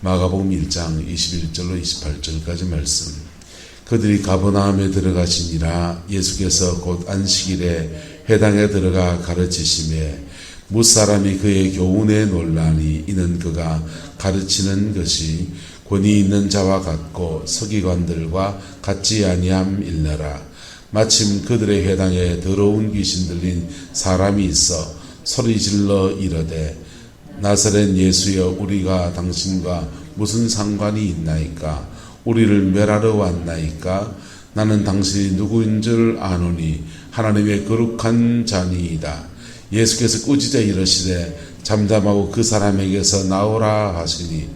마가복음 1장 21절로 28절까지 말씀. 그들이 가버나움에 들어가시니라. 예수께서 곧 안식일에 회당에 들어가 가르치심에 무사람이 그의 교훈에 놀라니 이는 그가 가르치는 것이 권위 있는 자와 같고 서기관들과 같지 아니함일러라. 마침 그들의 회당에 더러운 귀신 들린 사람이 있어 소리질러 이르되 나사렛 예수여, 우리가 당신과 무슨 상관이 있나이까? 우리를 멸하러 왔나이까? 나는 당신이 누구인 줄 아노니 하나님의 거룩한 자니이다. 예수께서 꾸짖어 이르시되 잠잠하고 그 사람에게서 나오라 하시니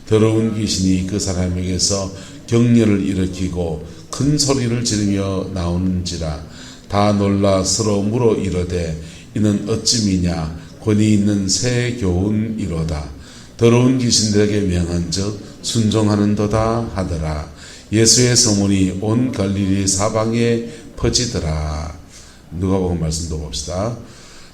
더러운 귀신이 그 사람에게서 격렬을 일으키고 큰 소리를 지르며 나오는지라. 다 놀라 서로 물어 이르되 이는 어찌미냐? 권위 있는 새 교훈이로다. 더러운 귀신들에게 명한즉 순종하는도다 하더라. 예수의 소문이 온 갈릴리 사방에 퍼지더라. 누가복음 말씀도 봅시다.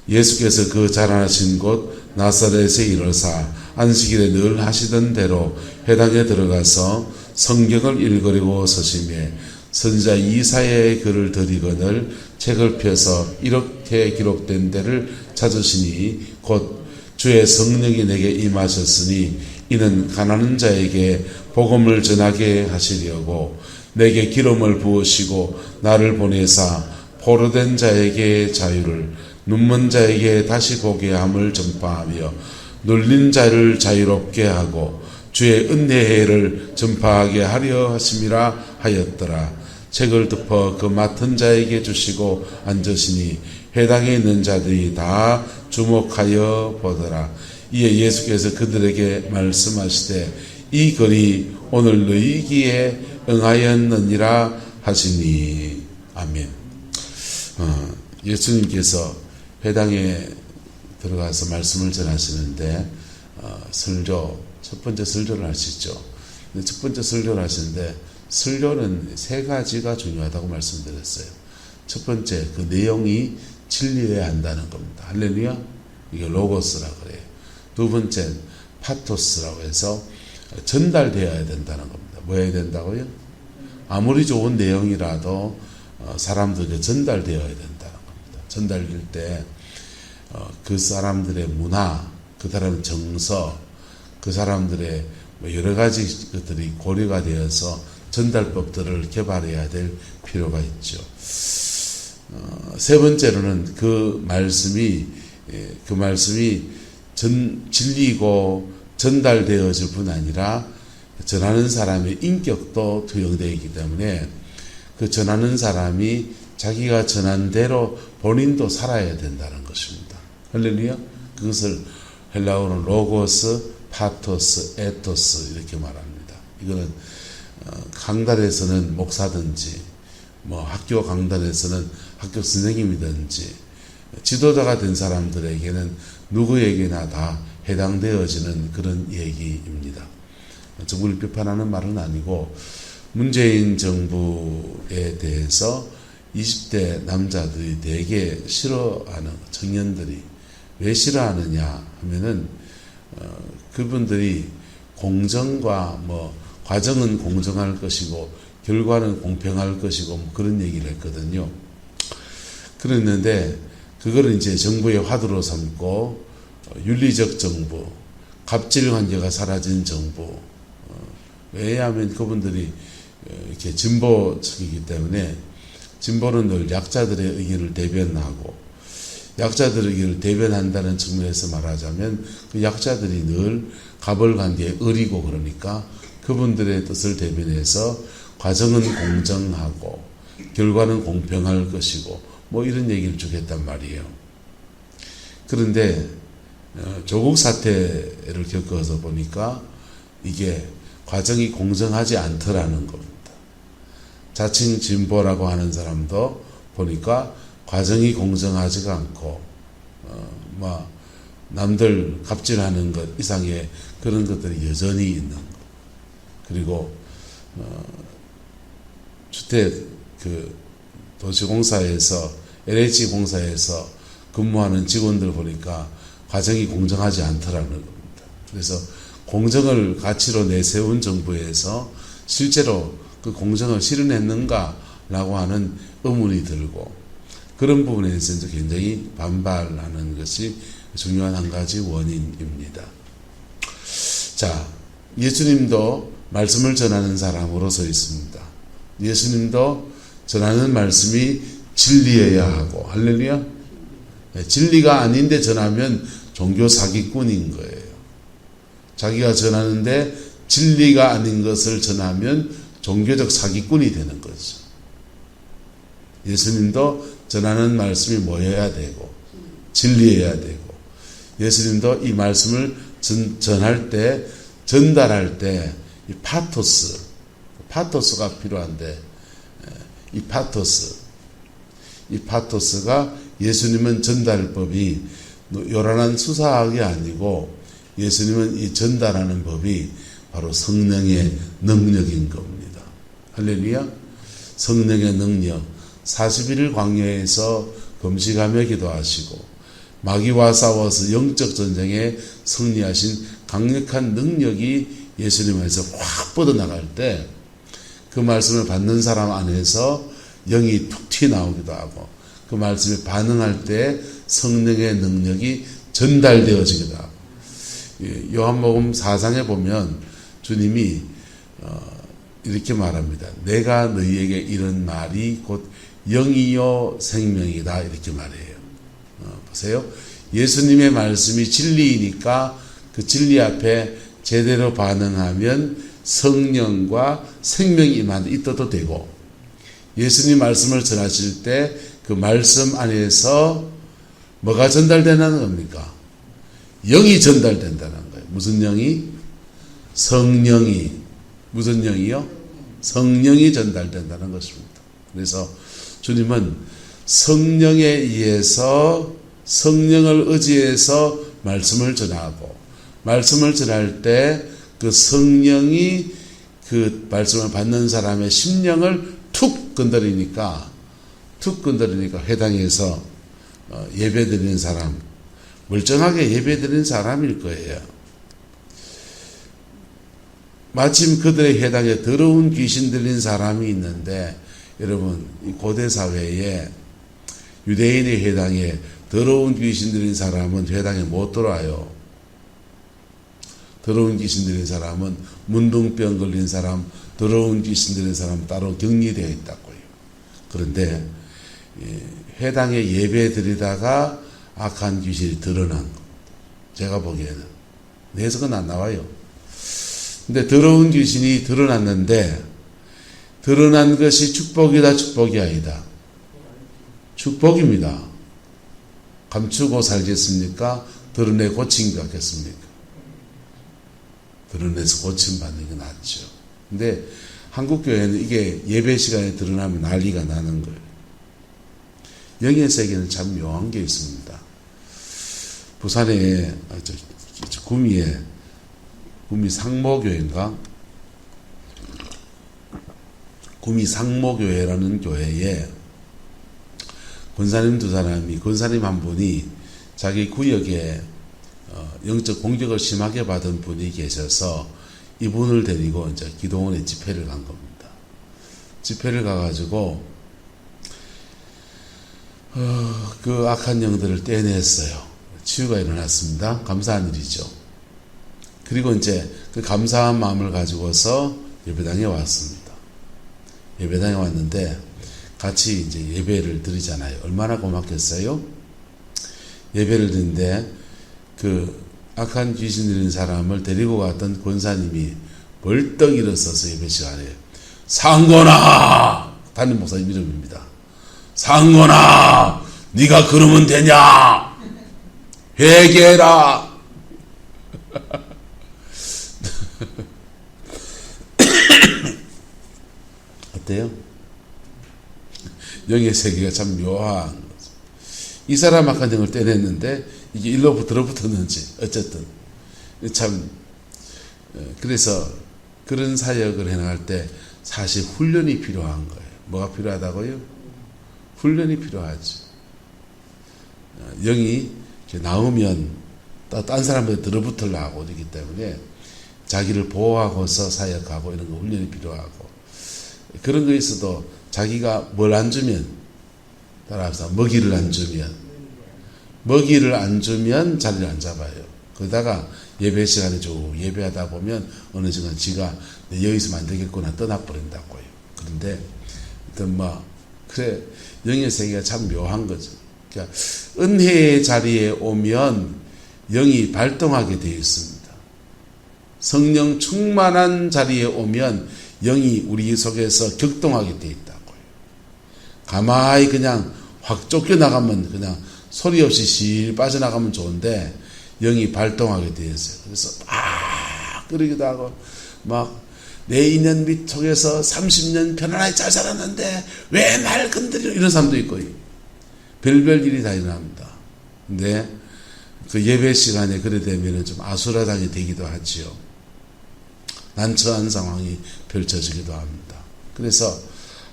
예수께서 그 자라나신 곳 나사렛에 이르사 안식일에 늘 하시던 대로 회당에 들어가서 성경을 읽으려고 서심해 선지자 이사야의 글을 들이거늘 책을 펴서 이렇게 기록된 데를 찾으시니 곧 주의 성령이 내게 임하셨으니 이는 가난한 자에게 복음을 전하게 하시려고 내게 기름을 부으시고 나를 보내사 포로된 자에게 자유를, 눈먼 자에게 다시 보게 함을 전파하며 눌린 자를 자유롭게 하고 주의 은혜를 전파하게 하려 하심이라 하였더라. 책을 덮어 그 맡은 자에게 주시고 앉으시니 회당에 있는 자들이 다 주목하여 보더라. 이에 예수께서 그들에게 말씀하시되 이 글이 오늘 너희 귀에 응하였느니라 하시니. 아멘. 예수님께서 회당에 들어가서 말씀을 전하시는데 설교, 첫 번째 설교를 하시죠. 첫 번째 설교를 하시는데 설교는 세 가지가 중요하다고 말씀드렸어요. 첫 번째, 그 내용이 진리여야 한다는 겁니다. 할렐루야. 이게 로고스라 그래요. 두 번째, 파토스라고 해서 전달되어야 된다는 겁니다. 뭐 해야 된다고요? 아무리 좋은 내용이라도 사람들에게 전달되어야 된다는 겁니다. 전달될 때 그 사람들의 문화, 그 사람의 정서, 그 사람들의 여러 가지 것들이 고려가 되어서 전달법들을 개발해야 될 필요가 있죠. 세 번째로는 그 말씀이 진리고 전달되어질 뿐 아니라 전하는 사람의 인격도 투영되어 있기 때문에 그 전하는 사람이 자기가 전한 대로 본인도 살아야 된다는 것입니다. 할렐루야. 그것을 헬라어로는 로고스, 파토스, 에토스 이렇게 말합니다. 이거는 강단에서는 목사든지 학교 강단에서는 학교 선생님이든지 지도자가 된 사람들에게는 누구에게나 다 해당되어지는 그런 얘기입니다. 정부를 비판하는 말은 아니고 문재인 정부에 대해서 20대 남자들이 되게 싫어하는 청년들이 왜 싫어하느냐 하면은 그분들이 공정과 과정은 공정할 것이고 결과는 공평할 것이고 그런 얘기를 했거든요. 그랬는데 그거를 이제 정부의 화두로 삼고 윤리적 정부, 갑질 관계가 사라진 정부. 왜냐하면 그분들이 이렇게 진보적이기 때문에 진보는 늘 약자들의 의견을 대변하고 약자들의 의견을 대변한다는 측면에서 말하자면 그 약자들이 늘 갑을관계에 의리고 그러니까 그분들의 뜻을 대변해서 과정은 공정하고 결과는 공평할 것이고 이런 얘기를 주겠단 말이에요. 그런데 조국 사태를 겪어서 보니까 이게 과정이 공정하지 않더라는 겁니다. 자칭 진보라고 하는 사람도 보니까 과정이 공정하지가 않고 남들 갑질하는 것 이상의 그런 것들이 여전히 있는 것. 그리고 주택 도시공사에서 LH 공사에서 근무하는 직원들 보니까 과정이 공정하지 않더라는 겁니다. 그래서 공정을 가치로 내세운 정부에서 실제로 그 공정을 실현했는가라고 하는 의문이 들고, 그런 부분에 대해서 굉장히 반발하는 것이 중요한 한 가지 원인입니다. 자, 예수님도 말씀을 전하는 사람으로 서 있습니다. 예수님도 전하는 말씀이 진리여야 하고, 할렐루야. 진리가 아닌데 전하면 종교 사기꾼인 거예요. 자기가 전하는데 진리가 아닌 것을 전하면 종교적 사기꾼이 되는 거죠. 예수님도 전하는 말씀이 뭐여야 되고 진리여야 되고, 예수님도 이 말씀을 전할 때, 전달할 때 이 파토스가 필요한데, 이 파토스가 예수님은 전달법이 요란한 수사학이 아니고, 예수님은 이 전달하는 법이 바로 성령의 능력인 겁니다. 할렐루야. 성령의 능력. 40일 광야에서 금식하며 기도하시고 마귀와 싸워서 영적 전쟁에 승리하신 강력한 능력이 예수님 안에서 확 뻗어나갈 때, 그 말씀을 받는 사람 안에서 영이 툭 튀어나오기도 하고, 그 말씀에 반응할 때 성령의 능력이 전달되어지기도 하고. 요한복음 4장에 보면 주님이 이렇게 말합니다. 내가 너희에게 이런 말이 곧 영이요 생명이다, 이렇게 말해요. 보세요. 예수님의 말씀이 진리이니까 그 진리 앞에 제대로 반응하면 성령과 생명이 임하는 이 뜻도 되고, 예수님 말씀을 전하실 때 그 말씀 안에서 뭐가 전달되는 겁니까? 영이 전달된다는 거예요. 무슨 영이? 성령이. 무슨 영이요? 성령이 전달된다는 것입니다. 그래서 주님은 성령에 의해서, 성령을 의지해서 말씀을 전하고, 말씀을 전할 때 그 성령이 그 말씀을 받는 사람의 심령을 툭 건드리니까 회당에서 예배드리는 사람, 멀쩡하게 예배드리는 사람일 거예요. 마침 그들의 회당에 더러운 귀신 들린 사람이 있는데, 여러분, 이 고대 사회에 유대인의 회당에 더러운 귀신 들린 사람은 회당에 못 들어와요. 더러운 귀신 들린 사람은, 문둥병 걸린 사람, 더러운 귀신 들린 사람 따로 격리되어 있다고요. 그런데 회당에 예배 드리다가 악한 귀신이 드러난 거, 제가 보기에는 내 해석은 안 나와요. 근데 더러운 귀신이 드러났는데, 드러난 것이 축복이다, 축복이 아니다? 축복입니다. 감추고 살겠습니까? 드러내 고친 것 같겠습니까? 드러내서 고침받는 게 낫죠. 근데 한국교회는 이게 예배 시간에 드러나면 난리가 나는 거예요. 영의 세계는 참 묘한 게 있습니다. 부산에, 구미에, 구미 상모교회인가? 구미 상모교회라는 교회에 권사님 두 사람이, 권사님 한 분이 자기 구역에 영적 공격을 심하게 받은 분이 계셔서 이분을 데리고 이제 기도원에 집회를 간 겁니다. 집회를 가가지고 그 악한 영들을 떼냈어요. 치유가 일어났습니다. 감사한 일이죠. 그리고 이제 그 감사한 마음을 가지고서 예배당에 왔습니다. 예배당에 왔는데 같이 이제 예배를 드리잖아요. 얼마나 고맙겠어요? 예배를 드리는데 그 악한 귀신 들린 사람을 데리고 갔던 권사님이 벌떡 일어서서 예배 시간에, 상건아! 담임 목사님 이름입니다. 상건아! 네가 그러면 되냐? 회개해라! 어때요? 영의 세계가 참 묘한 거죠. 이 사람 악한 영을 떼냈는데 이게 일로 들어붙었는지 어쨌든 참, 그래서 그런 사역을 해나갈 때 사실 훈련이 필요한 거예요. 뭐가 필요하다고요? 훈련이 필요하죠. 영이 나오면 딴 사람한테 들어붙으려고 하기 때문에 자기를 보호하고서 사역하고 이런 거 훈련이 필요하고, 그런 거 있어도 자기가 뭘 안 주면, 따라서 먹이를 안 주면 자리를 안 잡아요. 그러다가 예배 시간에 쭉 예배하다 보면 어느 순간 지가 여기서 안 되겠구나 떠나버린다고요. 그런데 그래, 영의 세계가 참 묘한 거죠. 그러니까 은혜의 자리에 오면 영이 발동하게 되어 있습니다. 성령 충만한 자리에 오면 영이 우리 속에서 격동하게 되어 있다고요. 가만히 그냥 확 쫓겨나가면 그냥 소리 없이 실 빠져나가면 좋은데 영이 발동하게 되어 있어요. 그래서 막 그러기도 하고 내 인연 밑 속에서 30년 편안하게 잘 살았는데 왜 날 건드려, 이런 사람도 있고 별별 일이 다 일어납니다. 근데 그 예배 시간에 그래 되면 좀 아수라장이 되기도 하지요. 난처한 상황이 펼쳐지기도 합니다. 그래서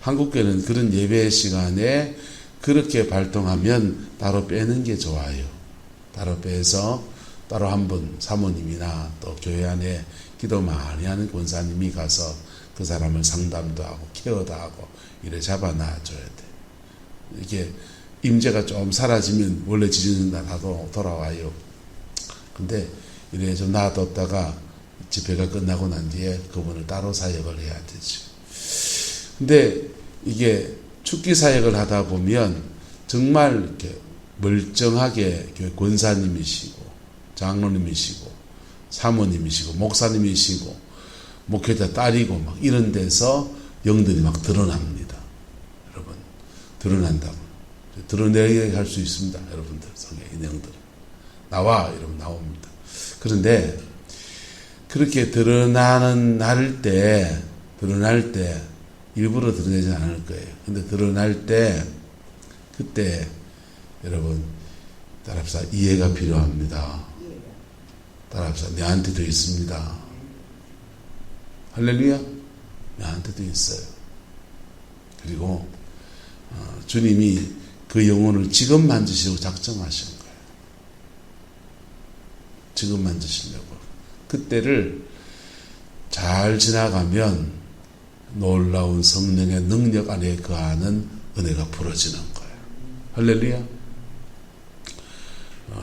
한국교회는 그런 예배 시간에 그렇게 발동하면 따로 빼는 게 좋아요. 따로 빼서 따로 한 분 사모님이나 또 교회 안에 기도 많이 하는 권사님이 가서 그 사람을 상담도 하고 케어도 하고 이래 잡아놔줘야 돼. 이게 임재가 좀 사라지면 원래 지지는 나도 돌아와요. 근데 이래 좀 놔뒀다가 집회가 끝나고 난 뒤에 그분을 따로 사역을 해야 되죠. 근데 이게 축기 사역을 하다 보면 정말 이렇게 멀쩡하게 교회 권사님이시고 장로님이시고 사모님이시고 목사님이시고 목회자 딸이고 막 이런 데서 영들이 막 드러납니다. 여러분, 드러난다고. 드러내게 할 수 있습니다. 여러분들 성에 이 내용들 나와 이러면 나옵니다. 그런데 그렇게 드러날 때 일부러 드러내지 않을 거예요. 근데 드러날 때 그때 여러분 따라합시다. 이해가 필요합니다. 따라합시다. 내한테도 있습니다. 할렐루야. 내한테도 있어요. 그리고 주님이 그 영혼을 지금 만지시려고 작정하신 거예요. 지금 만지시려고. 그때를 잘 지나가면 놀라운 성령의 능력 안에 거하는 은혜가 풀어지는 거예요. 할렐루야.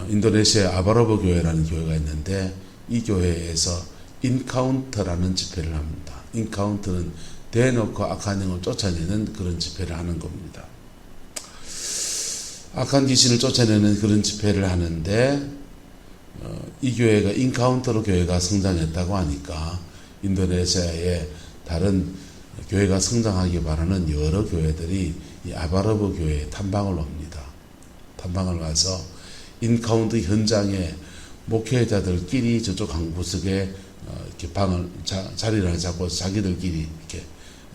인도네시아 아바로보 교회라는 교회가 있는데 이 교회에서 인카운터라는 집회를 합니다. 인카운터는 대놓고 악한 영을 쫓아내는 그런 집회를 하는 겁니다. 악한 귀신을 쫓아내는 그런 집회를 하는데 이 교회가 인카운터로 교회가 성장했다고 하니까 인도네시아의 다른 교회가 성장하기 바라는 여러 교회들이 이 아바로보 교회에 탐방을 옵니다. 탐방을 와서 인카운터 현장에 목회자들끼리 저쪽 한 구석에 이렇게 자리를 잡고 자기들끼리 이렇게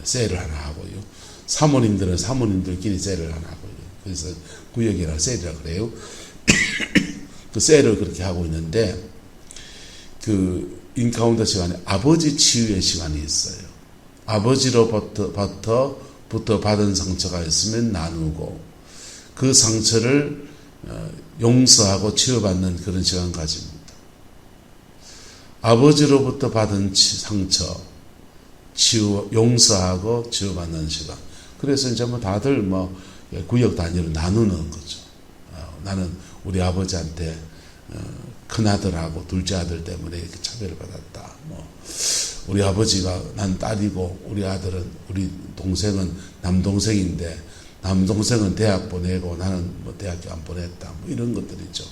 셀을 하나 하고요. 사모님들은 사모님들끼리 셀을 하나 하고요. 그래서 구역이라 셀이라 그래요. 그 셀을 그렇게 하고 있는데 그 인카운터 시간에 아버지 치유의 시간이 있어요. 아버지로부터 받은 상처가 있으면 나누고 그 상처를 용서하고 치유받는 그런 시간 가집니다. 아버지로부터 받은 상처, 용서하고 치유받는 시간. 그래서 이제 다들 구역 단위로 나누는 거죠. 나는 우리 아버지한테 큰아들하고 둘째 아들 때문에 이렇게 차별을 받았다. 우리 아버지가 난 딸이고 우리 아들은 우리 동생은 남동생인데 남동생은 대학 보내고 나는 대학교 안 보냈다. 이런 것들이죠.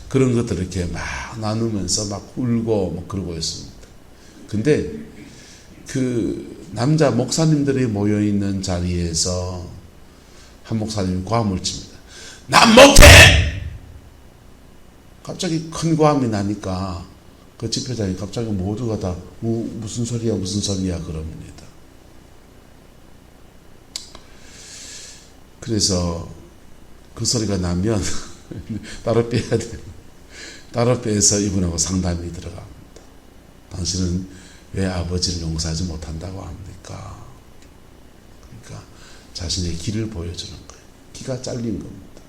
그런 것들을 이렇게 막 나누면서 막 울고 그러고 있습니다. 근데 그 남자 목사님들이 모여 있는 자리에서 한 목사님이 고함을 칩니다. 난 못해! 갑자기 큰 고함이 나니까 그 집회장이 갑자기 모두가 다 무슨 소리야 그럽니다. 그래서 그 소리가 나면 따로 빼야 돼요. 따로 빼서 이분하고 상담이 들어갑니다. 당신은 왜 아버지를 용서하지 못한다고 합니까? 그러니까 자신의 길을 보여주는 거예요. 기가 잘린 겁니다.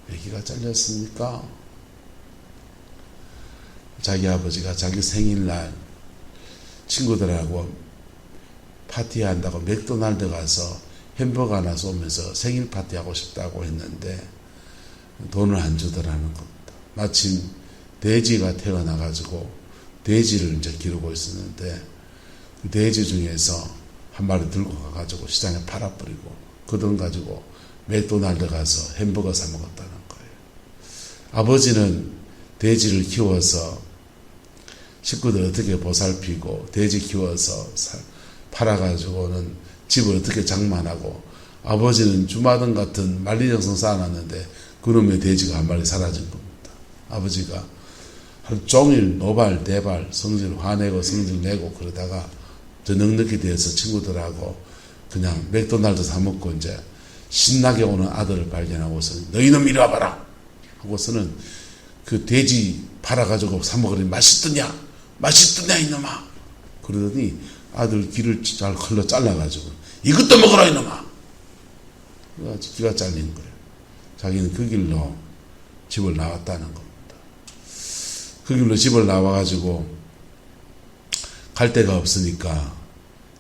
왜 기가 잘렸습니까? 자기 아버지가 자기 생일날 친구들하고 파티한다고 맥도날드 가서 햄버거 하나 쏘면서 생일 파티하고 싶다고 했는데 돈을 안 주더라는 겁니다. 마침 돼지가 태어나가지고 돼지를 이제 기르고 있었는데 그 돼지 중에서 한 마리 들고 가가지고 시장에 팔아버리고 그 돈 가지고 맥도날드 가서 햄버거 사 먹었다는 거예요. 아버지는 돼지를 키워서 식구들 어떻게 보살피고 돼지 키워서 팔아가지고는 집을 어떻게 장만하고 아버지는 주마등 같은 만리장성 쌓아놨는데 그놈의 돼지가 한 마리 사라진 겁니다. 아버지가 하루 종일 노발 대발 성질 화내고 성질 내고 그러다가 저녁 늦게 돼서 친구들하고 그냥 맥도날드 사 먹고 이제 신나게 오는 아들을 발견하고서 너희놈 이리 와봐라 하고서는 그 돼지 팔아가지고 사 먹으니 맛있더냐 이놈아 그러더니 아들 귀를 잘 칼로 잘라가지고 이것도 먹어라 이놈아 그래가지고 귀가 잘린 거예요. 자기는 그 길로 집을 나왔다는 겁니다. 그 길로 집을 나와가지고 갈 데가 없으니까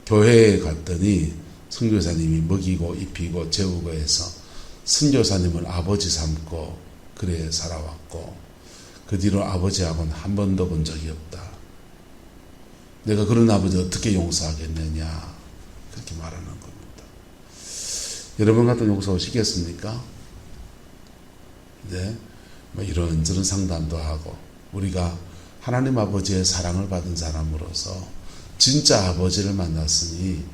교회에 갔더니 선교사님이 먹이고 입히고 재우고 해서 선교사님을 아버지 삼고 그래 살아왔고 그 뒤로 아버지하고는 한 번도 본 적이 없다. 내가 그런 아버지 어떻게 용서하겠느냐 그렇게 말하는 겁니다. 여러분 같은 용서 오시겠습니까? 네, 뭐 이런저런 상담도 하고 우리가 하나님 아버지의 사랑을 받은 사람으로서 진짜 아버지를 만났으니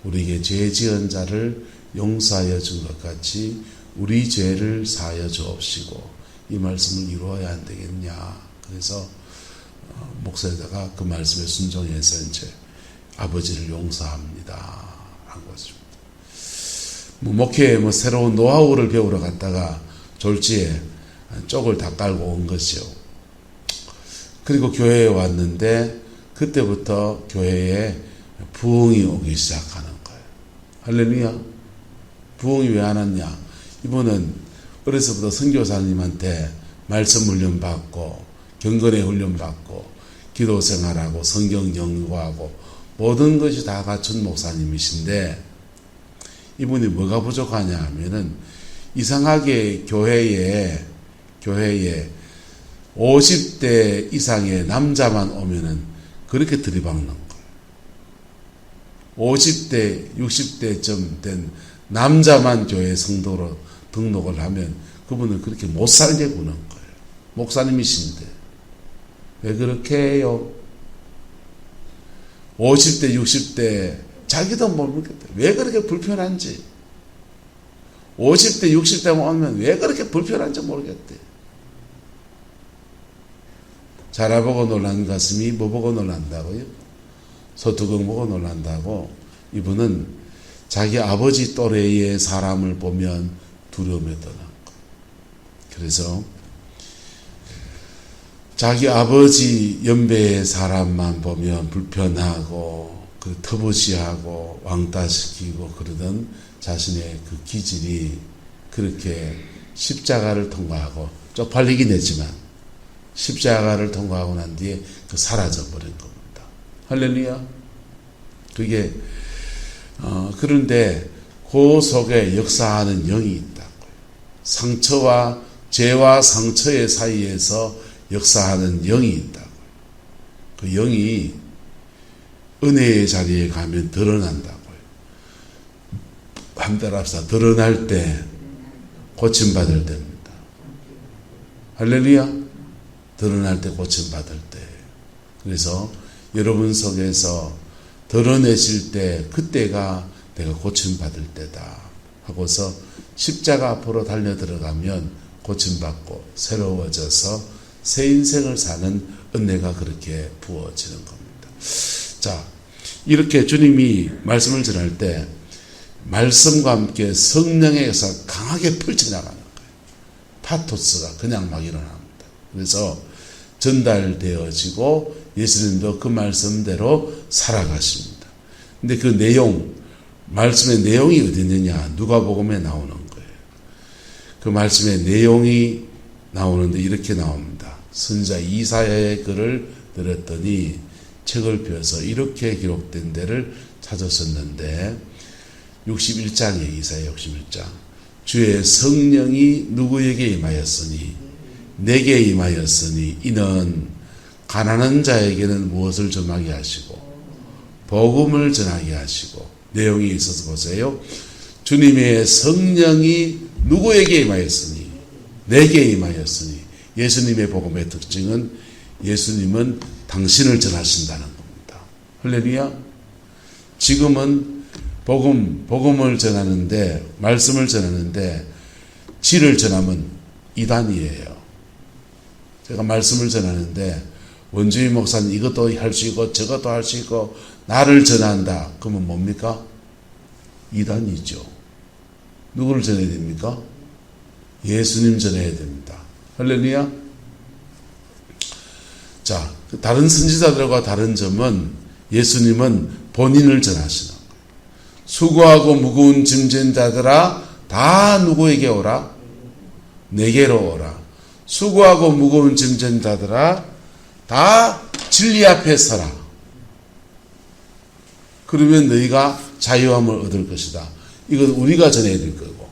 우리에게 죄 지은 자를 용서하여 준 것 같이 우리 죄를 사하여 주옵시고 이 말씀을 이루어야 안 되겠냐. 그래서 목사에다가 그 말씀에 순종해서 이제 아버지를 용서합니다 한 것입니다. 목회에 새로운 노하우를 배우러 갔다가 졸지에 쪽을 다 깔고 온 것이요. 그리고 교회에 왔는데 그때부터 교회에 부흥이 오기 시작하는 거예요. 할렐루야. 부흥이 왜 안 왔냐? 이분은 어려서부터 선교사님한테 말씀 훈련 받고 경건의 훈련 받고 기도 생활하고 성경 연구하고 모든 것이 다 갖춘 목사님이신데 이분이 뭐가 부족하냐 하면은 이상하게 교회에 50대 이상의 남자만 오면은 그렇게 들이박는 거예요. 50대, 60대쯤 된 남자만 교회 성도로 등록을 하면 그분은 그렇게 못 살게 구는 거예요. 목사님이신데. 왜 그렇게 해요? 50대, 60대, 자기도 모르겠대. 왜 그렇게 불편한지. 50대, 60대만 오면 왜 그렇게 불편한지 모르겠대. 자라보고 놀란 가슴이 뭐 보고 놀란다고요? 소뚜껑 보고 놀란다고. 이분은 자기 아버지 또래의 사람을 보면 두려움에 떠난 거예요. 그래서 자기 아버지 연배의 사람만 보면 불편하고 그 터부시하고 왕따시키고 그러던 자신의 그 기질이 그렇게 십자가를 통과하고 쪽팔리긴 했지만 십자가를 통과하고 난 뒤에 그 사라져버린 겁니다. 할렐루야. 그게 그런데 그 속에 역사하는 영이 있다고요. 상처와 죄와 상처의 사이에서 역사하는 영이 있다고요. 그 영이 은혜의 자리에 가면 드러난다고요. 한달 앞서 드러날 때 고침받을 때입니다. 할렐루야. 드러날 때 고침받을 때. 그래서 여러분 속에서 드러내실 때 그때가 내가 고침받을 때다 하고서 십자가 앞으로 달려 들어가면 고침받고 새로워져서 새 인생을 사는 은혜가 그렇게 부어지는 겁니다. 자, 이렇게 주님이 말씀을 전할 때 말씀과 함께 성령의 역사가 강하게 펼쳐나가는 거예요. 파토스가 그냥 막 일어납니다. 그래서 전달되어지고 예수님도 그 말씀대로 살아가십니다. 근데 그 내용, 말씀의 내용이 어디 있느냐? 누가복음에 나오는 거예요. 그 말씀의 내용이 나오는데 이렇게 나옵니다. 선지자 이사야의 글을 들었더니 책을 펴서 이렇게 기록된 데를 찾았었는데 61장에 이사야 61장 주의 성령이 누구에게 임하였으니 내게 임하였으니 이는 가난한 자에게는 무엇을 전하게 하시고 복음을 전하게 하시고 내용이 있어서 보세요. 주님의 성령이 누구에게 임하였으니 내게 임하였으니 예수님의 복음의 특징은 예수님은 당신을 전하신다는 겁니다. 할렐루야. 지금은 복음을 전하는데 말씀을 전하는데 지를 전하면 이단이에요. 제가 말씀을 전하는데 원주희 목사는 이것도 할 수 있고 저것도 할 수 있고 나를 전한다. 그러면 뭡니까? 이단이죠. 누구를 전해야 됩니까? 예수님 전해야 됩니다. 할렐루야. 자, 다른 선지자들과 다른 점은 예수님은 본인을 전하시는 거예요. 수고하고 무거운 짐진 자들아 다 누구에게 오라? 내게로 오라. 수고하고 무거운 짐진 자들아 다 진리 앞에 서라. 그러면 너희가 자유함을 얻을 것이다. 이건 우리가 전해야 될 거고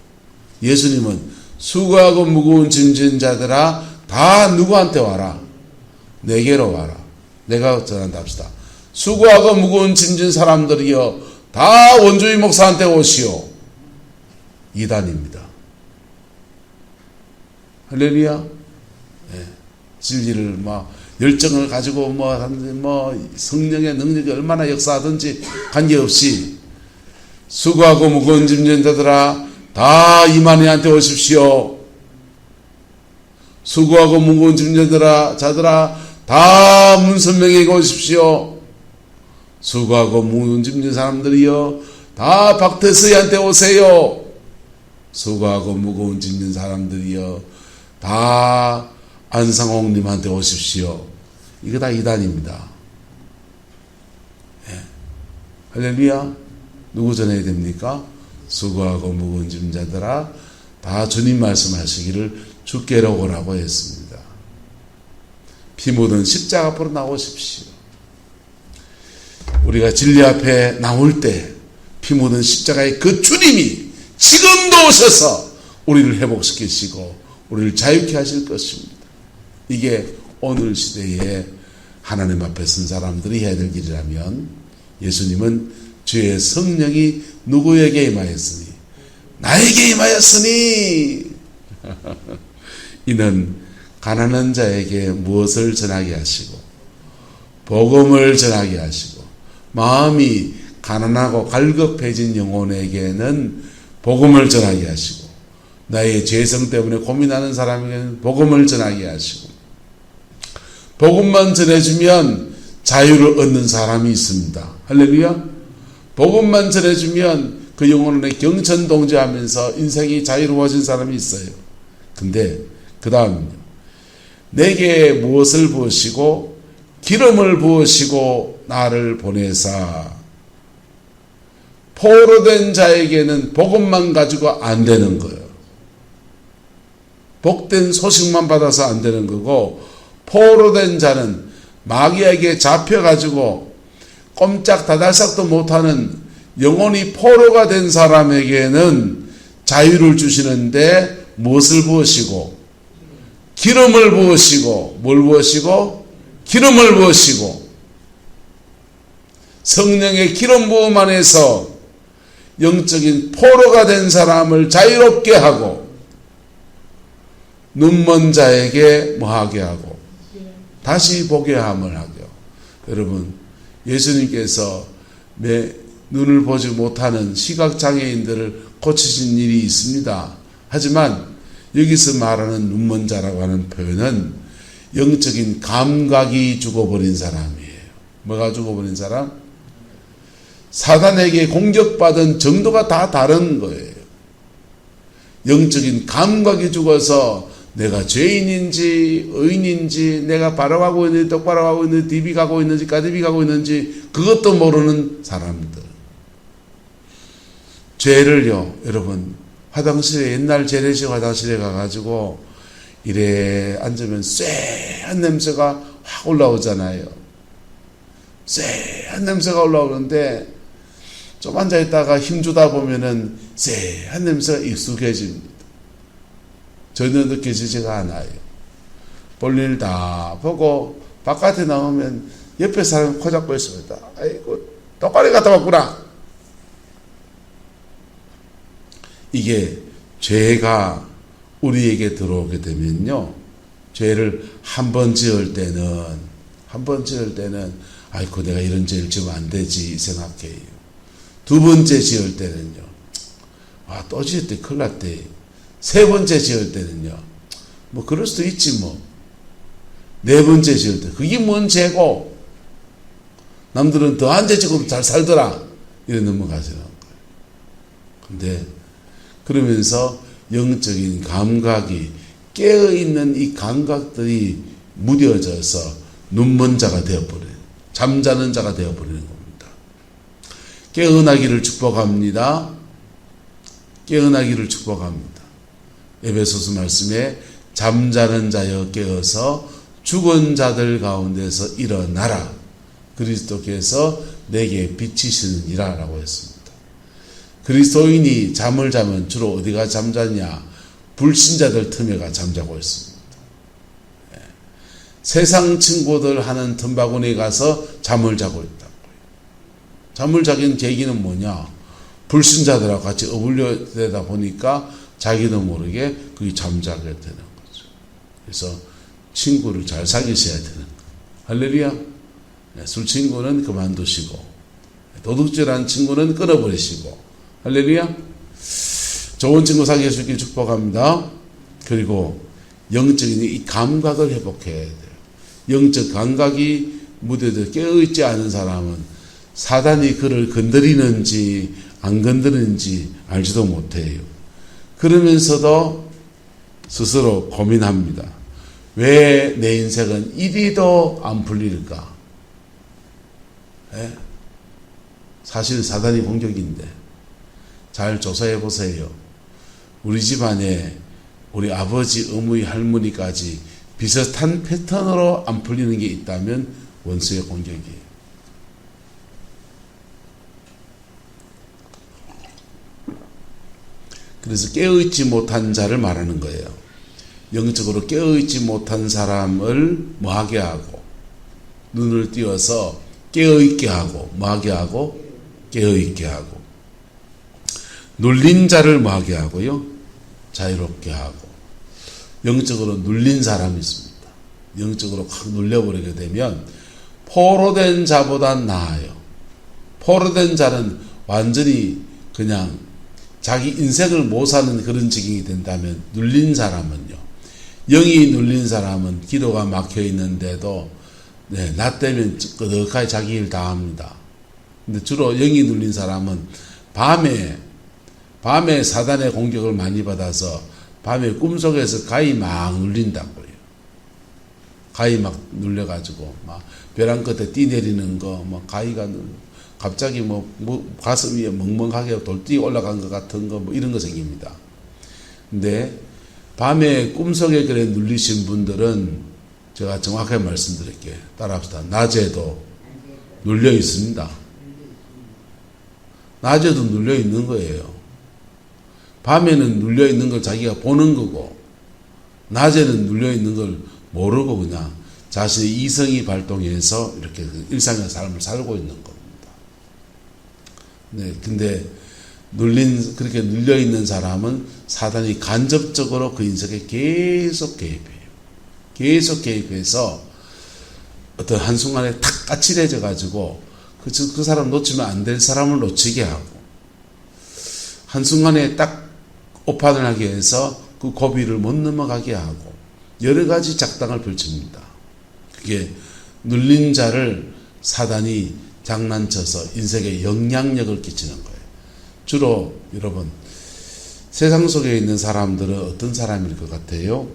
예수님은 수고하고 무거운 짐진 자들아 다 누구한테 와라? 내게로 와라. 내가 전한다 합시다. 수고하고 무거운 짐진 사람들이여 다 원주희 목사한테 오시오. 이단입니다. 할렐루야. 네. 진리를 열정을 가지고 성령의 능력이 얼마나 역사하든지 관계없이 수고하고 무거운 짐진 자들아 다 이만희한테 오십시오. 수고하고 무거운 짐진 자들아 다 문선명에게 오십시오. 수고하고 무거운 짐진 사람들이여 다 박태서이한테 오세요. 수고하고 무거운 짐진 사람들이여 다 안상홍님한테 오십시오. 이거 다 이단입니다. 예. 할렐루야. 누구 전해야 됩니까? 수고하고 무거운 짐진 자들아 다 주님 말씀하시기를 주께로 오라고 했습니다. 피 묻은 십자가 앞으로 나오십시오. 우리가 진리 앞에 나올 때 피 묻은 십자가의 그 주님이 지금도 오셔서 우리를 회복시키시고 우리를 자유케 하실 것입니다. 이게 오늘 시대에 하나님 앞에 선 사람들이 해야 될 일이라면 예수님은 주의 성령이 누구에게 임하였으니 나에게 임하였으니 이는 가난한 자에게 무엇을 전하게 하시고 복음을 전하게 하시고 마음이 가난하고 갈급해진 영혼에게는 복음을 전하게 하시고 나의 죄성 때문에 고민하는 사람에게는 복음을 전하게 하시고 복음만 전해주면 자유를 얻는 사람이 있습니다. 할렐루야. 복음만 전해주면 그 영혼에 경천동지하면서 인생이 자유로워진 사람이 있어요. 근데 그 다음은요. 내게 무엇을 부으시고 기름을 부으시고 나를 보내사 포로된 자에게는 복음만 가지고 안 되는 거예요. 복된 소식만 받아서 안 되는 거고 포로된 자는 마귀에게 잡혀가지고 꼼짝다달싹도 못하는 영혼이 포로가 된 사람에게는 자유를 주시는데 무엇을 부으시고 기름을 부으시고 뭘 부으시고 기름을 부으시고 성령의 기름 부음 안에서 영적인 포로가 된 사람을 자유롭게 하고 눈먼 자에게 뭐하게 하고 다시 보게 함을 하고. 여러분 예수님께서 눈을 보지 못하는 시각장애인들을 고치신 일이 있습니다. 하지만 여기서 말하는 눈먼 자라고 하는 표현은 영적인 감각이 죽어버린 사람이에요. 뭐가 죽어버린 사람? 사단에게 공격받은 정도가 다 다른 거예요. 영적인 감각이 죽어서 내가 죄인인지 의인인지 내가 바로 가고 있는지 똑바로 가고 있는지 디비 가고 있는지 까디비 가고 있는지 그것도 모르는 사람들. 죄를요 여러분 화장실에 옛날 재래식 화장실에 가가지고 이래 앉으면 쎄한 냄새가 확 올라오잖아요. 쎄한 냄새가 올라오는데 좀 앉아있다가 힘주다 보면은 쎄한 냄새가 익숙해집니다. 전혀 느껴지지가 않아요. 볼일 다 보고 바깥에 나오면 옆에 사람이 코 잡고 있습니다. 아이고 똑바로 갔다 왔구나. 이게 죄가 우리에게 들어오게 되면요, 죄를 한 번 지을 때는 아이고 내가 이런 죄를 지으면 안 되지 생각해요. 두 번째 지을 때는요, 또 지을 때 큰일 났대. 세 번째 지을 때는요, 뭐 그럴 수도 있지 뭐. 네 번째 지을 때 그게 뭔 죄고, 남들은 더한 죄 지고 잘 살더라 이래 넘어가시는 거예요. 근데 그러면서 영적인 감각이 깨어있는 이 감각들이 무뎌져서 눈먼 자가 되어버려요. 잠자는 자가 되어버리는 겁니다. 깨어나기를 축복합니다. 깨어나기를 축복합니다. 에베소서 말씀에 잠자는 자여 깨어서 죽은 자들 가운데서 일어나라. 그리스도께서 내게 비치시느니라 라고 했습니다. 그리스도인이 잠을 자면 주로 어디가 잠자냐? 불신자들 틈에가 잠자고 있습니다. 세상 친구들 하는 틈바구니에 가서 잠을 자고 있다고요. 잠을 자기는 계기는 뭐냐? 불신자들하고 같이 어울려되다 보니까 자기도 모르게 그게 잠자게 되는 거죠. 그래서 친구를 잘 사귀셔야 되는 거예요. 할렐루야. 술 친구는 그만두시고, 도둑질하는 친구는 끊어버리시고, 할렐루야. 좋은 친구 사귀실 수 있게 축복합니다. 그리고 영적인 이 감각을 회복해야 돼요. 영적 감각이 무뎌져 깨어있지 않은 사람은 사단이 그를 건드리는지 안 건드리는지 알지도 못해요. 그러면서도 스스로 고민합니다. 왜 내 인생은 이리도 안 풀릴까? 사실 사단이 공격인데 잘 조사해 보세요. 우리 집안에 우리 아버지, 어머니, 할머니까지 비슷한 패턴으로 안 풀리는 게 있다면 원수의 공격이에요. 그래서 깨어있지 못한 자를 말하는 거예요. 영적으로 깨어있지 못한 사람을 뭐하게 하고, 눈을 띄워서 깨어있게 하고, 뭐하게 하고, 깨어있게 하고, 눌린 자를 뭐하게 하고요, 자유롭게 하고. 영적으로 눌린 사람이 있습니다. 영적으로 확 눌려버리게 되면 포로된 자보다 나아요. 포로된 자는 완전히 그냥 자기 인생을 못 사는 그런 지경이 된다면, 눌린 사람은요, 영이 눌린 사람은 기도가 막혀 있는데도 나 때문에 끄덕하게 자기 일 다 합니다. 근데 주로 영이 눌린 사람은 밤에 사단의 공격을 많이 받아서 밤에 꿈속에서 가히 막 눌린다고요. 가히 막 눌려가지고 막 벼랑 끝에 띠 내리는 거, 뭐 가히가 갑자기 뭐 가슴 위에 멍멍하게 돌띠 올라간 것 같은 거, 뭐 이런 거 생깁니다. 근데 밤에 꿈속에 그래 눌리신 분들은 제가 정확하게 말씀드릴게요. 따라합시다. 낮에도 눌려 있습니다. 낮에도 눌려 있는 거예요. 밤에는 눌려 있는 걸 자기가 보는 거고, 낮에는 눌려 있는 걸 모르고 그냥 자신의 이성이 발동해서 이렇게 일상의 삶을 살고 있는 겁니다. 네, 근데 그렇게 눌려 있는 사람은 사단이 간접적으로 그 인생에 계속 개입해요. 계속 개입해서 어떤 한순간에 탁 까칠해져 가지고 그 사람 놓치면 안 될 사람을 놓치게 하고, 한순간에 딱 오판을 하게 해서 그 고비를 못 넘어가게 하고, 여러 가지 작당을 펼칩니다. 그게 눌린 자를 사단이 장난쳐서 인생에 영향력을 끼치는 거예요. 주로 여러분, 세상 속에 있는 사람들은 어떤 사람일 것 같아요?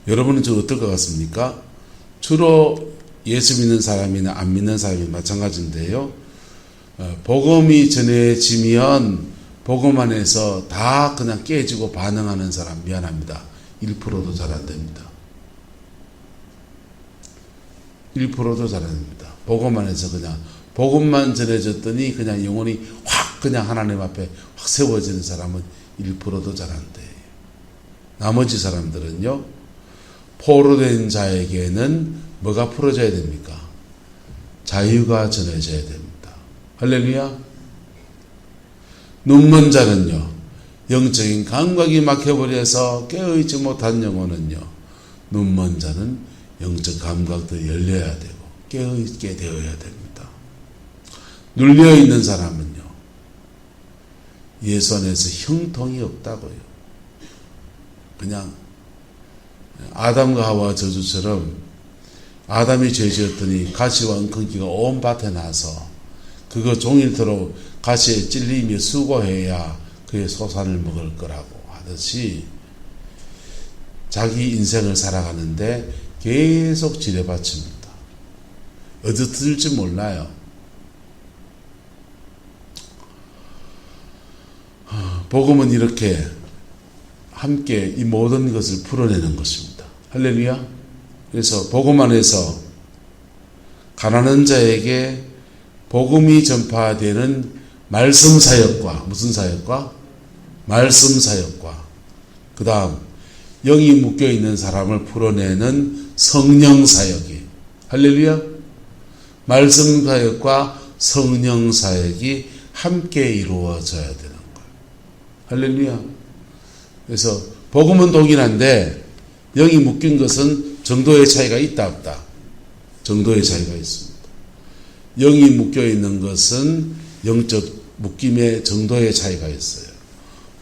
여러분은 주로 어떨 것 같습니까? 주로 예수 믿는 사람이나 안 믿는 사람이 마찬가지인데요. 복음이 전해지면 복음 안에서 다 그냥 깨지고 반응하는 사람, 미안합니다. 1%도 잘 안 됩니다. 1%도 잘 안 됩니다. 복음만 해서 그냥 복음만 전해졌더니 그냥 영혼이 확 그냥 하나님 앞에 확 세워지는 사람은 1%도 잘 안 돼요. 나머지 사람들은요, 포로된 자에게는 뭐가 풀어져야 됩니까? 자유가 전해져야 됩니다. 할렐루야. 눈먼 자는요, 영적인 감각이 막혀버려서 깨어있지 못한 영혼은요, 눈먼 자는 영적 감각도 열려야 되고 깨어있게 되어야 됩니다. 눌려있는 사람은요, 예수 안에서 형통이 없다고요. 그냥 아담과 하와 저주처럼 아담이 죄 지었더니 가시와 엉겅퀴가 온 밭에 나서 그거 종일토록 가시에 찔리며 수고해야 그의 소산을 먹을 거라고 하듯이 자기 인생을 살아가는데 계속 지뢰받칩니다. 어디 들지 몰라요. 복음은 이렇게 함께 이 모든 것을 풀어내는 것입니다. 할렐루야. 그래서 복음 안에서 가난한 자에게 복음이 전파되는 말씀 사역과 무슨 사역과? 말씀 사역과 그 다음 영이 묶여있는 사람을 풀어내는 성령 사역이 할렐루야. 말씀 사역과 성령 사역이 함께 이루어져야 되는 거예요. 할렐루야. 그래서 복음은 동일한데 영이 묶인 것은 정도의 차이가 있다 없다? 정도의 차이가 있습니다. 영이 묶여있는 것은 영적 묶임의 정도의 차이가 있어요.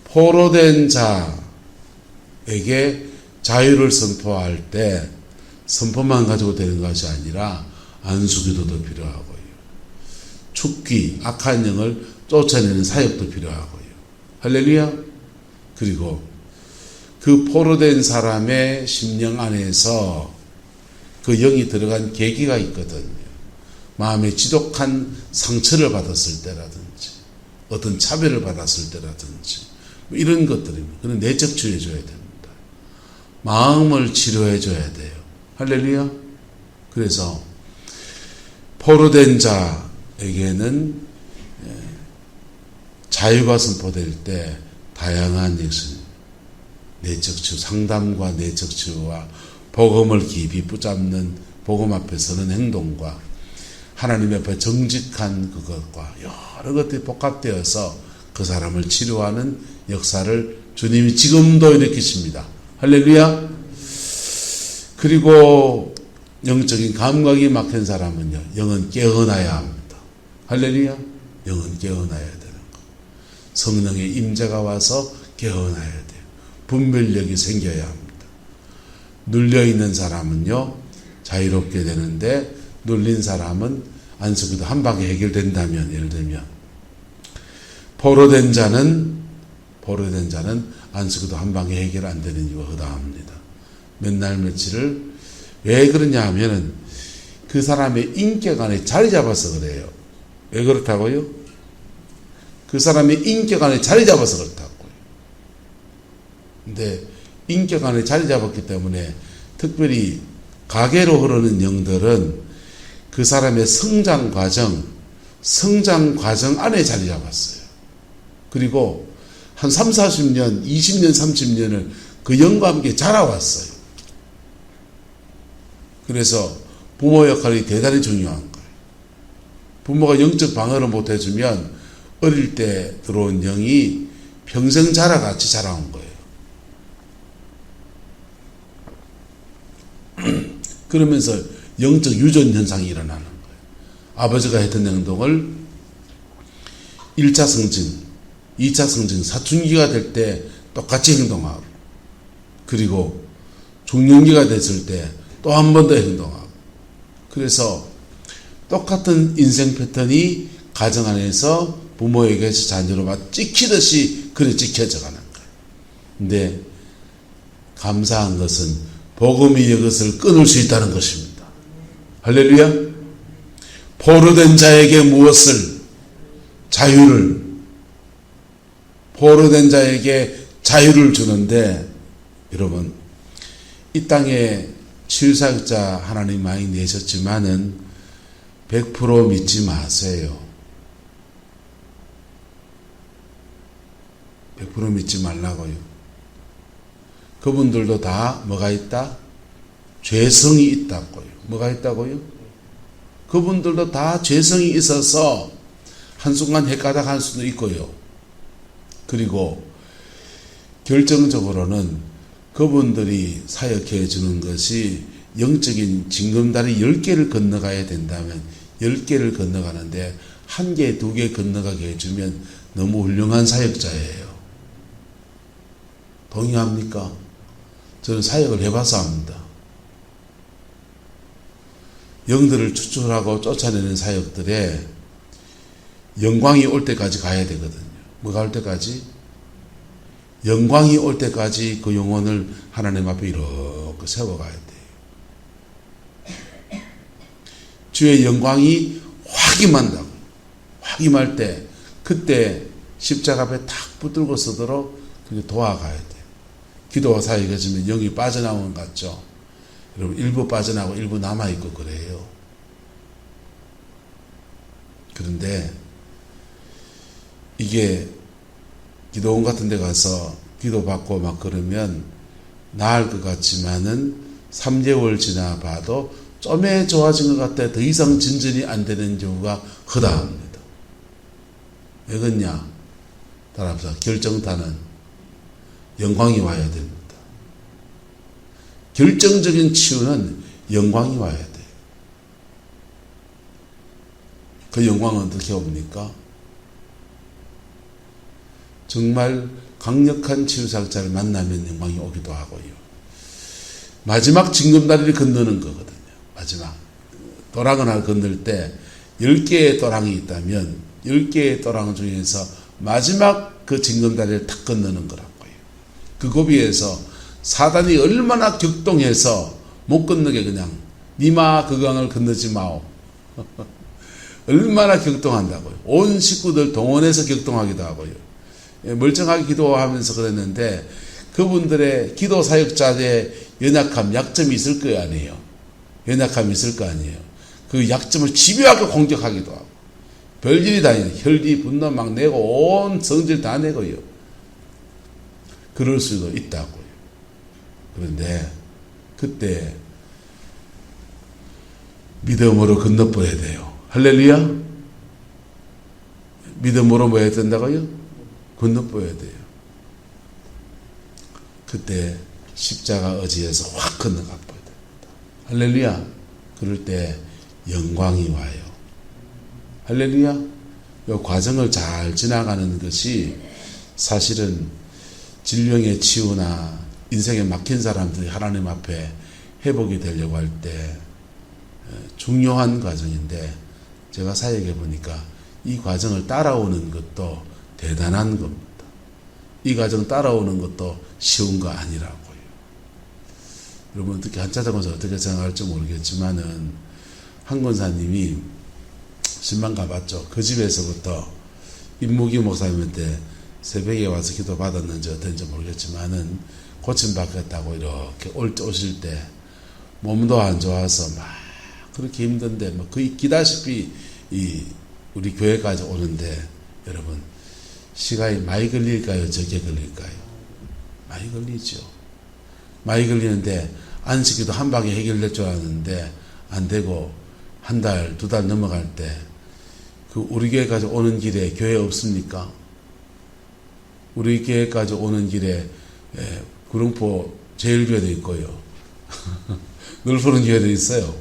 포로된 자에게 자유를 선포할 때 선포만 가지고 되는 것이 아니라 안수기도도 필요하고요. 축기, 악한 영을 쫓아내는 사역도 필요하고요. 할렐루야. 그리고 그 포로된 사람의 심령 안에서 그 영이 들어간 계기가 있거든요. 마음에 지독한 상처를 받았을 때라든지 어떤 차별을 받았을 때라든지 뭐 이런 것들입니다. 그는 내적 치유해 줘야 됩니다. 마음을 치료해 줘야 돼요. 할렐루야. 그래서 포로된 자에게는 자유가 선포될 때 다양한 예술, 내적 치유, 상담과 내적 치유와 복음을 깊이 붙잡는 복음 앞에 서는 행동과 하나님 앞에 정직한 그것과 여러 것들이 복합되어서 그 사람을 치료하는 역사를 주님이 지금도 일으키십니다. 할렐루야. 그리고 영적인 감각이 막힌 사람은요, 영은 깨어나야 합니다. 할렐루야. 영은 깨어나야 되는 거. 성령의 임재가 와서 깨어나야 돼요. 분별력이 생겨야 합니다. 눌려있는 사람은요, 자유롭게 되는데 눌린 사람은 안수기도 한 방에 해결된다면, 예를 들면 포로된 자는 안수기도 한 방에 해결 안 되는 이유가 허다합니다. 몇 날 며칠을 왜 그러냐 하면은 그 사람의 인격 안에 자리 잡아서 그래요. 왜 그렇다고요? 그 사람의 인격 안에 자리 잡아서 그렇다고요. 근데 인격 안에 자리 잡았기 때문에 특별히 가계로 흐르는 영들은 그 사람의 성장 과정 안에 자리 잡았어요. 그리고 한 3, 40년, 20년, 30년을 그 영과 함께 자라왔어요. 그래서 부모 역할이 대단히 중요한 거예요. 부모가 영적 방어를 못 해주면 어릴 때 들어온 영이 평생 자라같이 자라온 거예요. 그러면서 영적 유전 현상이 일어나는 거예요. 아버지가 했던 행동을 1차 성징, 2차 성징, 사춘기가 될 때 똑같이 행동하고, 그리고 중년기가 됐을 때 또 한 번 더 행동하고, 그래서 똑같은 인생 패턴이 가정 안에서 부모에게서 자녀로 막 찍히듯이 그래 찍혀져 가는 거예요. 근데 감사한 것은 복음이 이것을 끊을 수 있다는 것입니다. 할렐루야. 포로된 자에게 무엇을? 포로된 자에게 자유를 주는데, 여러분, 이 땅에 치유사역자 하나님 많이 내셨지만은 100% 믿지 마세요. 100% 믿지 말라고요. 그분들도 다 뭐가 있다? 죄성이 있다고요. 뭐가 있다고요? 그분들도 다 죄성이 있어서 한순간 헷가닥 할 수도 있고요. 그리고 결정적으로는 그분들이 사역해 주는 것이 영적인 징검다리 10개를 건너가야 된다면 10개를 건너가는데 1개, 2개 건너가게 해주면 너무 훌륭한 사역자예요. 동의합니까? 저는 사역을 해봐서 압니다. 영들을 추출하고 쫓아내는 사역들에 영광이 올 때까지 가야 되거든요. 뭐가 올 때까지? 영광이 올 때까지 그 영혼을 하나님 앞에 이렇게 세워가야 돼요. 주의 영광이 확임한다고. 확임할 때 그때 십자가 앞에 탁 붙들고 서도록 그렇게 도와가야 돼요. 기도와 사역에 지면 영이 빠져나오는 것 같죠? 여러분 일부 빠져나오고 일부 남아있고 그래요. 그런데 이게 기도원 같은 데 가서 기도받고 막 그러면 나을 것 같지만은 3개월 지나봐도 좀에 좋아진 것 같아 더 이상 진전이 안 되는 경우가 허다합니다. 왜 그러냐? 따라합시다. 결정타는 영광이 와야 됩니다. 결정적인 치유는 영광이 와야 돼요. 그 영광은 어떻게 옵니까? 정말 강력한 치유사역자를 만나면 영광이 오기도 하고요. 마지막 징검다리를 건너는 거거든요. 마지막 도랑을 하나 건널 때 10개의 도랑이 있다면 10개의 도랑 중에서 마지막 그 징검다리를 탁 건너는 거라고요. 그 고비에서 사단이 얼마나 격동해서 못 건너게 그냥 니마 그 강을 건너지 마오. 얼마나 격동한다고요. 온 식구들 동원해서 격동하기도 하고요. 멀쩡하게 기도하면서 그랬는데 그분들의 기도 사역자의 연약함, 약점이 있을 거 아니에요. 연약함이 있을 거 아니에요. 그 약점을 집요하게 공격하기도 하고 별일이 다 있는 혈기, 분노 막 내고 온 성질 다 내고요. 그럴 수도 있다고요. 그런데 그때 믿음으로 건너버려야 돼요. 할렐루야. 믿음으로 뭐 해야 된다고요? 건너버려야 돼요. 그때 십자가 의지에서 확 건너가 버려야 됩니다. 할렐루야. 그럴 때 영광이 와요. 할렐루야. 이 과정을 잘 지나가는 것이 사실은 질병의 치유나 인생에 막힌 사람들이 하나님 앞에 회복이 되려고 할 때 중요한 과정인데 제가 사역해 보니까 이 과정을 따라오는 것도 대단한 겁니다. 이 과정 따라오는 것도 쉬운 거 아니라고요. 여러분 어떻게 한자적으로 어떻게 생각할지 모르겠지만은 한 권사님이 신방 가봤죠. 그 집에서부터 임무기 목사님한테 새벽에 와서 기도 받았는지 어떤지 모르겠지만은 고침받겠다고 이렇게 오실 때 몸도 안 좋아서 막 그렇게 힘든데 뭐 거의 기다시피 우리 교회까지 오는데 여러분 시간이 많이 걸릴까요? 적게 걸릴까요? 많이 걸리죠. 많이 걸리는데 안식기도 한 방에 해결될 줄 알았는데 안 되고 한 달, 2달 넘어갈 때 그 우리 교회까지 오는 길에 교회 없습니까? 우리 교회까지 오는 길에 구릉포 제일교회도 있고요. 놀푸는 교회도 있어요.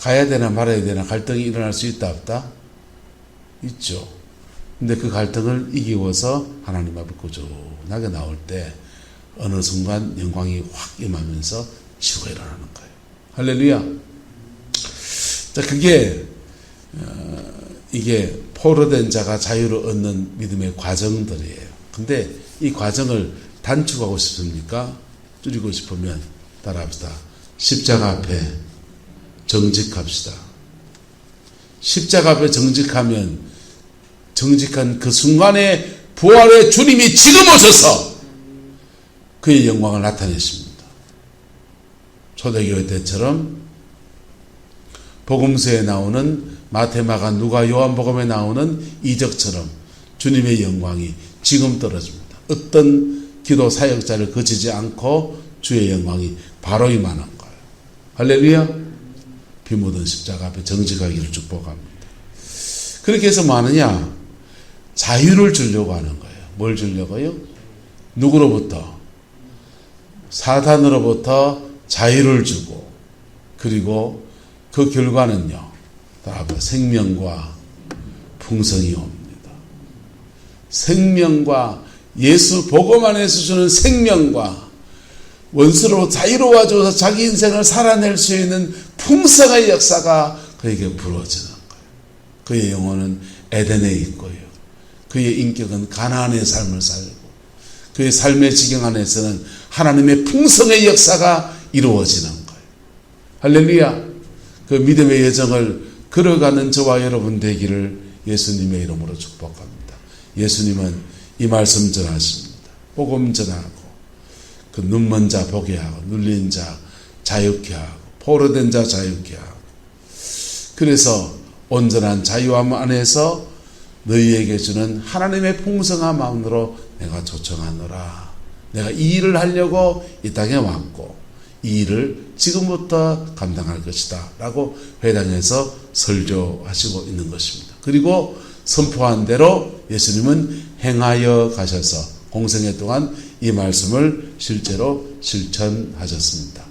가야 되나 말아야 되나 갈등이 일어날 수 있다 없다? 있죠. 근데 그 갈등을 이기고서 하나님 앞에 꾸준하게 나올 때 어느 순간 영광이 확 임하면서 치유가 일어나는 거예요. 할렐루야. 자, 그게 이게 포로된 자가 자유를 얻는 믿음의 과정들이에요. 근데 이 과정을 단축하고 싶습니까? 줄이고 싶으면 따라합시다. 십자가 앞에 정직합시다. 십자가 앞에 정직하면 정직한 그 순간에 부활의 주님이 지금 오셔서 그의 영광을 나타내십니다. 초대교회 때처럼 복음서에 나오는 마태, 마가, 누가, 요한복음에 나오는 이적처럼 주님의 영광이 지금 떨어집니다. 어떤 기도 사역자를 거치지 않고 주의 영광이 바로 임하는 거예요. 할렐루야. 피 묻은 십자가 앞에 정직하기를 축복합니다. 그렇게 해서 뭐 하느냐? 자유를 주려고 하는 거예요. 뭘 주려고요? 누구로부터? 사탄으로부터 자유를 주고, 그리고 그 결과는요, 생명과 풍성이 옵니다. 생명과 예수 복음 안에서 주는 생명과 원수로 자유로워져서 자기 인생을 살아낼 수 있는 풍성의 역사가 그에게 부러지는 거예요. 그의 영혼은 에덴에 있고요. 그의 인격은 가나안의 삶을 살고, 그의 삶의 지경 안에서는 하나님의 풍성의 역사가 이루어지는 거예요. 할렐루야. 그 믿음의 여정을 걸어가는 저와 여러분 되기를 예수님의 이름으로 축복합니다. 예수님은 이 말씀 전하십니다. 복음 전하고, 그 눈먼 자 보게 하고, 눌린 자 자유케 하고, 포로된 자 자유케 하고, 그래서 온전한 자유함 안에서 너희에게 주는 하나님의 풍성한 마음으로 내가 초청하노라. 내가 이 일을 하려고 이 땅에 왔고 이 일을 지금부터 감당할 것이다 라고 회당에서 설교하시고 있는 것입니다. 그리고 선포한 대로 예수님은 행하여 가셔서 공생애 동안 이 말씀을 실제로 실천하셨습니다.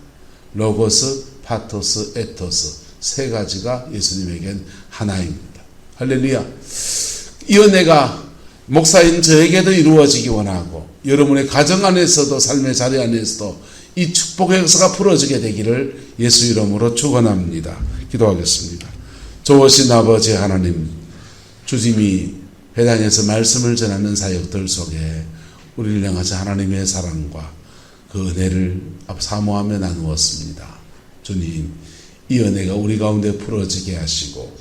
로고스, 파토스, 에토스 세 가지가 예수님에겐 하나입니다. 할렐루야. 이 은혜가 목사인 저에게도 이루어지기 원하고 여러분의 가정 안에서도 삶의 자리 안에서도 이 축복의 역사가 풀어지게 되기를 예수 이름으로 축원합니다. 기도하겠습니다. 좋으신 아버지 하나님, 주님이 회당에서 말씀을 전하는 사역들 속에 우리를 향하신 하나님의 사랑과 그 은혜를 사모하며 나누었습니다. 주님, 이 은혜가 우리 가운데 풀어지게 하시고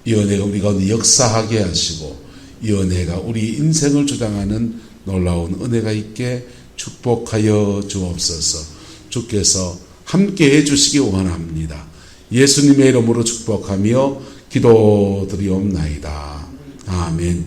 이 은혜가 우리 가운데 역사하게 하시고 이 은혜가 우리 인생을 주장하는 놀라운 은혜가 있게 축복하여 주옵소서. 주께서 함께해 주시기 원합니다. 예수님의 이름으로 축복하며 기도드리옵나이다. 아멘.